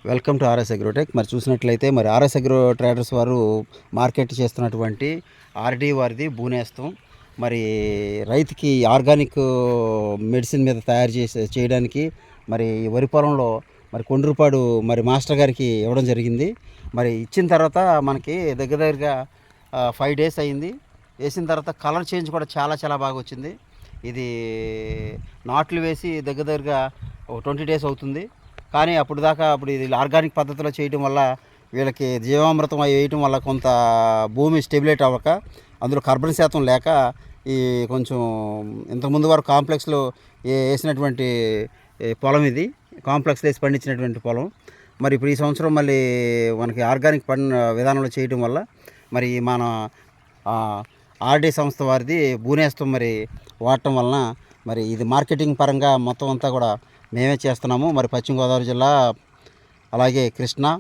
Welcome to RS Agrotech. మరి చూసినట్లయితే మరి ఆర్ఎస్ అగ్రో ట్రేడర్స్ వారు మార్కెట్ చేస్తున్నటువంటి ఆర్డీ వారిది భూనేస్తం. మరి రైతుకి ఆర్గానిక్ మెడిసిన్ మీద తయారు చేయడానికి మరి వరి పొలంలో మరి కొండ్రుపాడు మరి మాస్టర్ గారికి ఇవ్వడం జరిగింది. మరి ఇచ్చిన తర్వాత మనకి దగ్గరగా 5 days అయింది. వేసిన తర్వాత కలర్ చేంజ్ కూడా చాలా చాలా బాగా వచ్చింది. ఇది నాట్లు వేసి దగ్గరగా 20 days అవుతుంది. కానీ అప్పుడు ఇది ఆర్గానిక్ పద్ధతిలో చేయడం వల్ల వీళ్ళకి జీవామృతం అవి వేయటం వల్ల కొంత భూమి స్టెబిలేట్ అవ్వక, అందులో కార్బన్ శాతం లేక ఈ కొంచెం ఇంతకుముందు వరకు కాంప్లెక్స్లో వేసినటువంటి పొలం ఇది, కాంప్లెక్స్లో వేసి పండించినటువంటి పొలం. మరి ఇప్పుడు ఈ సంవత్సరం మళ్ళీ మనకి ఆర్గానిక్ విధానంలో చేయడం వల్ల మరి మన ఆర్డీ సంస్థ వారిది భూనేస్తం మరి వాడటం వలన మరి ఇది మార్కెటింగ్ పరంగా మొత్తం అంతా కూడా మేమే చేస్తున్నాము. మరి పశ్చిమ గోదావరి జిల్లా, అలాగే కృష్ణా,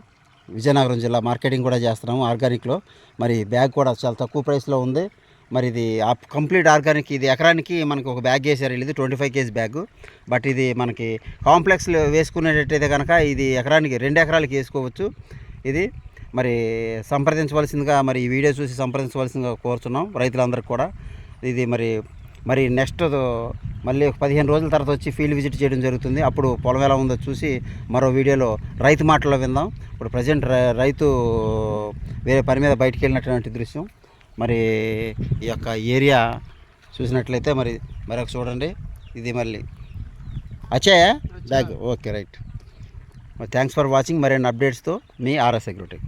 విజయనగరం జిల్లా మార్కెటింగ్ కూడా చేస్తున్నాము ఆర్గానిక్లో. మరి బ్యాగ్ కూడా చాలా తక్కువ ప్రైస్లో ఉంది. మరి ఇది కంప్లీట్ ఆర్గానిక్. ఇది ఎకరానికి మనకు ఒక బ్యాగ్ వేసారు, ఇది 25 kg బ్యాగ్. బట్ ఇది మనకి కాంప్లెక్స్లో వేసుకునేటట్టయితే కనుక ఇది ఎకరానికి 2 ఎకరాలకి వేసుకోవచ్చు. ఇది మరి సంప్రదించవలసిందిగా, మరి ఈ వీడియో చూసి సంప్రదించవలసిందిగా కోరుతున్నాం రైతులందరికీ కూడా. ఇది మరి నెక్స్ట్ మళ్ళీ 15 రోజుల తర్వాత వచ్చి ఫీల్డ్ విజిట్ చేయడం జరుగుతుంది. అప్పుడు పొలం ఎలా ఉందో చూసి మరో వీడియోలో రైతు మాటల్లో విందాం. ఇప్పుడు ప్రజెంట్ రైతు వేరే పని మీద బయటికి వెళ్ళినటువంటి దృశ్యం. మరి ఈ యొక్క ఏరియా చూసినట్లయితే మరొక చూడండి. ఇది మళ్ళీ వచ్చాయా bag. Okay, right. Thanks for watching. మరిన్ని అప్డేట్స్తో మీ ఆర్ఎస్ అగ్రోటెక్.